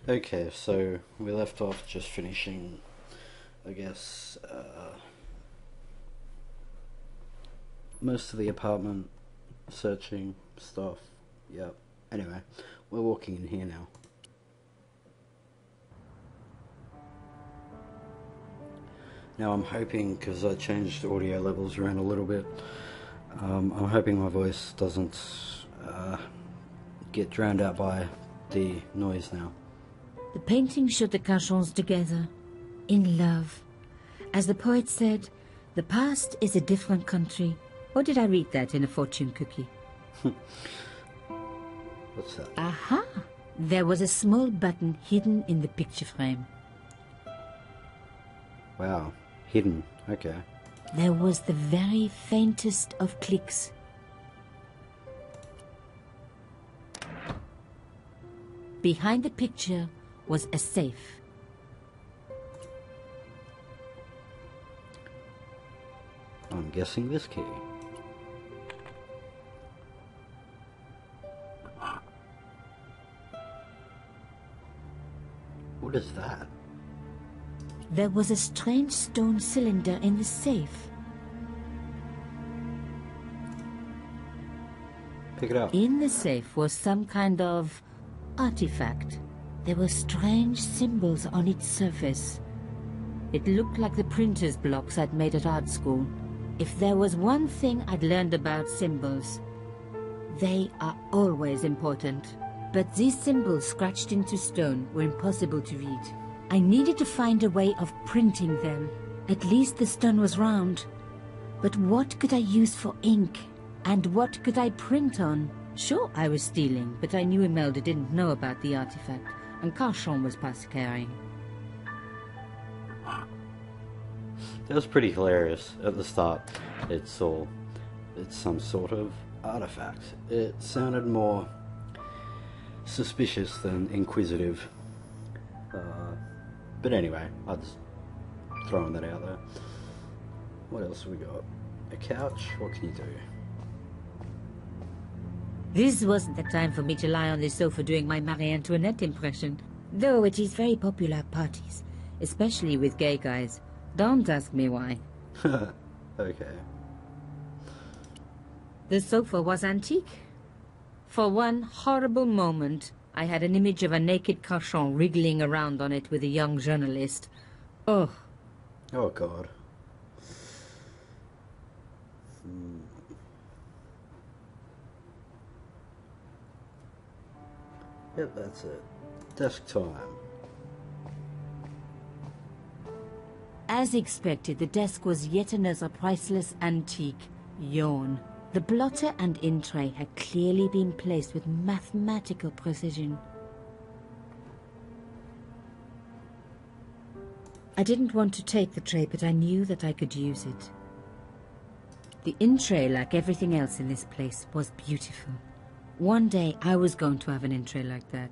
Okay, so we left off just finishing, I guess, most of the apartment, searching stuff. Yep. Anyway, we're walking in here now. Now I'm hoping, because I changed audio levels around a little bit, I'm hoping my voice doesn't get drowned out by the noise now. The painting showed the Cajons together, in love. As the poet said, the past is a different country. Or did I read that in a fortune cookie? What's that? Aha! There was a small button hidden in the picture frame. Wow, hidden, okay. There was the very faintest of clicks. Behind the picture was a safe. I'm guessing this key. What is that? There was a strange stone cylinder in the safe. Pick it up. In the safe was some kind of artifact. There were strange symbols on its surface. It looked like the printer's blocks I'd made at art school. If there was one thing I'd learned about symbols, they are always important. But these symbols scratched into stone were impossible to read. I needed to find a way of printing them. At least the stone was round. But what could I use for ink? And what could I print on? Sure, I was stealing, but I knew Imelda didn't know about the artifact, and Carchon was past caring. That was pretty hilarious at the start. It's some sort of artifact. It sounded more suspicious than inquisitive. But anyway, I was throwing that out there. What else have we got? A couch? What can you do? This wasn't the time for me to lie on the sofa doing my Marie Antoinette impression, though it is very popular at parties, especially with gay guys. Don't ask me why. Okay. The sofa was antique. For one horrible moment, I had an image of a naked Carchon wriggling around on it with a young journalist. Oh. Oh, God. Yep, that's it. Desk time. As expected, the desk was yet another priceless antique. Yawn. The blotter and in tray had clearly been placed with mathematical precision. I didn't want to take the tray, but I knew that I could use it. The in tray, like everything else in this place, was beautiful. One day I was going to have an in tray like that,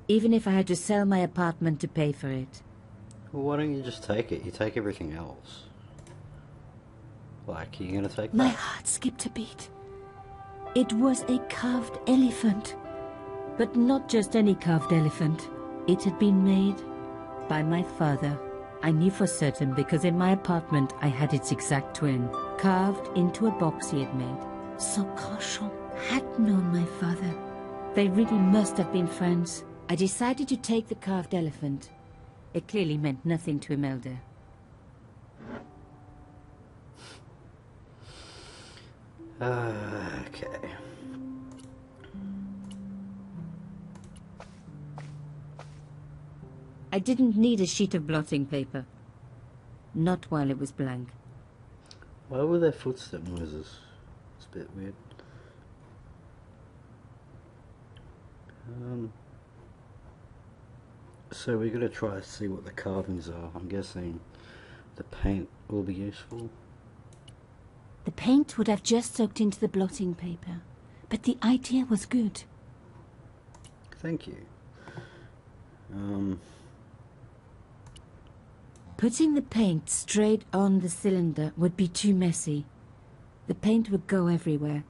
even if I had to sell my apartment to pay for it. Well, why don't you just take it? You take everything else. Like, are you gonna take that? My heart skipped a beat. It was a carved elephant. But not just any carved elephant. It had been made by my father. I knew for certain because in my apartment I had its exact twin, carved into a box he had made. So Carchon had known my father. They really must have been friends. I decided to take the carved elephant. It clearly meant nothing to Imelda. Okay. I didn't need a sheet of blotting paper. Not while it was blank. Why were there footstep noises? It's a bit weird. So we're gonna try to see what the carvings are. I'm guessing the paint will be useful. The paint would have just soaked into the blotting paper, but the idea was good. Thank you. Putting the paint straight on the cylinder would be too messy. The paint would go everywhere.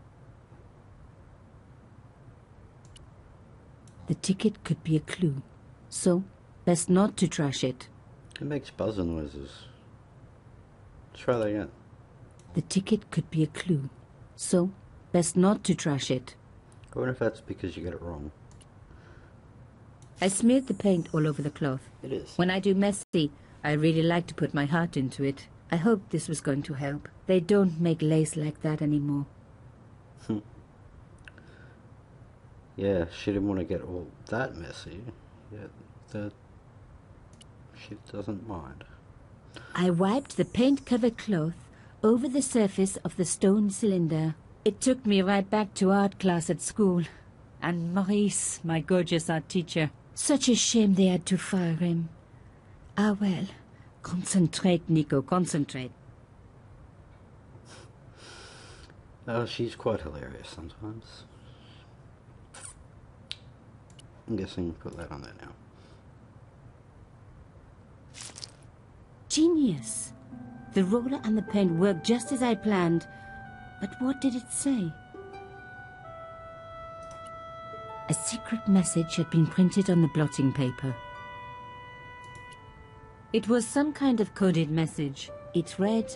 The ticket could be a clue. So, best not to trash it. It makes buzzing noises. Try that again. The ticket could be a clue. So, best not to trash it. I wonder if that's because you got it wrong. I smeared the paint all over the cloth. It is. When I do messy, I really like to put my heart into it. I hoped this was going to help. They don't make lace like that anymore. Yeah, she didn't want to get all that messy. Yeah, she doesn't mind. I wiped the paint-covered cloth over the surface of the stone cylinder. It took me right back to art class at school. And Maurice, my gorgeous art teacher. Such a shame they had to fire him. Ah well, concentrate, Nico, concentrate. Oh, she's quite hilarious sometimes. I'm guessing put that on there now. Genius! The roller and the paint worked just as I planned. But what did it say? A secret message had been printed on the blotting paper. It was some kind of coded message. It read,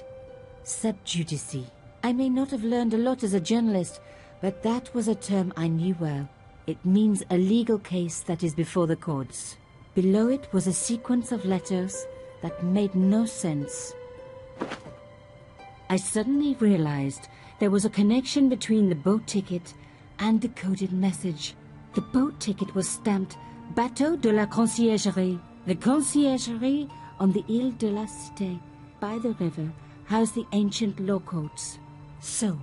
"Sub judice." I may not have learned a lot as a journalist, but that was a term I knew well. It means a legal case that is before the courts. Below it was a sequence of letters that made no sense. I suddenly realized there was a connection between the boat ticket and the coded message. The boat ticket was stamped Bateau de la Conciergerie. The conciergerie on the Ile de la Cité, by the river, housed the ancient law courts. So,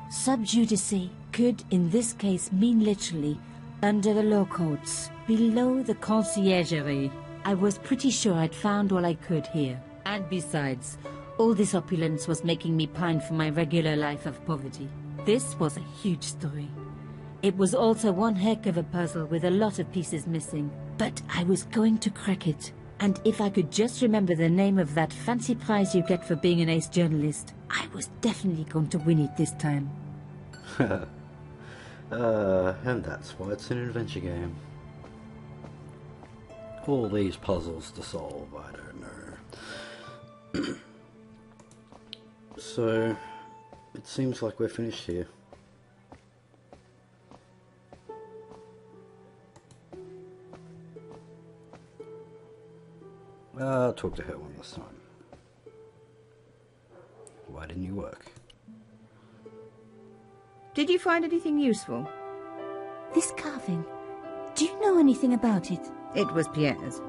sub judice could in this case mean literally under the law courts, below the conciergerie. I was pretty sure I'd found all I could here. And besides, all this opulence was making me pine for my regular life of poverty. This was a huge story. It was also one heck of a puzzle with a lot of pieces missing. But I was going to crack it. And if I could just remember the name of that fancy prize you get for being an ace journalist, I was definitely going to win it this time. And that's why it's an adventure game. All these puzzles to solve, I don't know. So, it seems like we're finished here. I'll talk to her one last time. Why didn't you work? Did you find anything useful? This carving, do you know anything about it? It was Pierre's.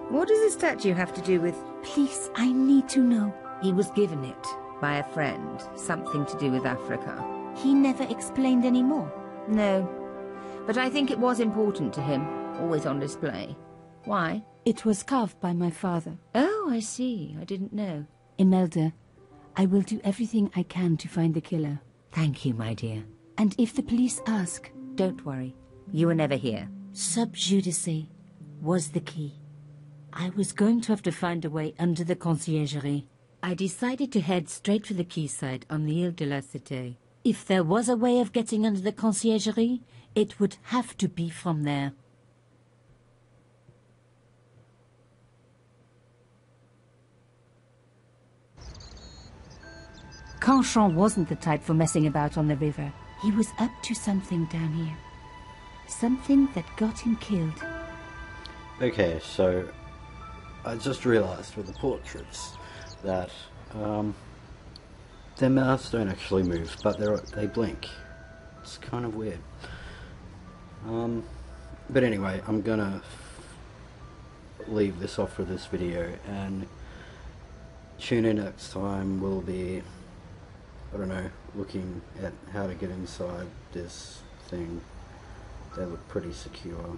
What does the statue have to do with... Please, I need to know. He was given it by a friend, something to do with Africa. He never explained any more. No, but I think it was important to him, always on display. Why? It was carved by my father. Oh, I see. I didn't know. Imelda, I will do everything I can to find the killer. Thank you, my dear. And if the police ask... Don't worry. You were never here. Sub judice was the key. I was going to have to find a way under the conciergerie. I decided to head straight for the quayside on the Ile de la Cité. If there was a way of getting under the conciergerie, it would have to be from there. Canchon wasn't the type for messing about on the river. He was up to something down here. Something that got him killed. Okay, so I just realised with the portraits that their mouths don't actually move, but they blink. It's kind of weird. But anyway, I'm gonna leave this off for this video, and tune in next time. We'll be, I don't know, looking at how to get inside this thing. They look pretty secure.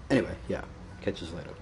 Anyway, yeah, catch us later.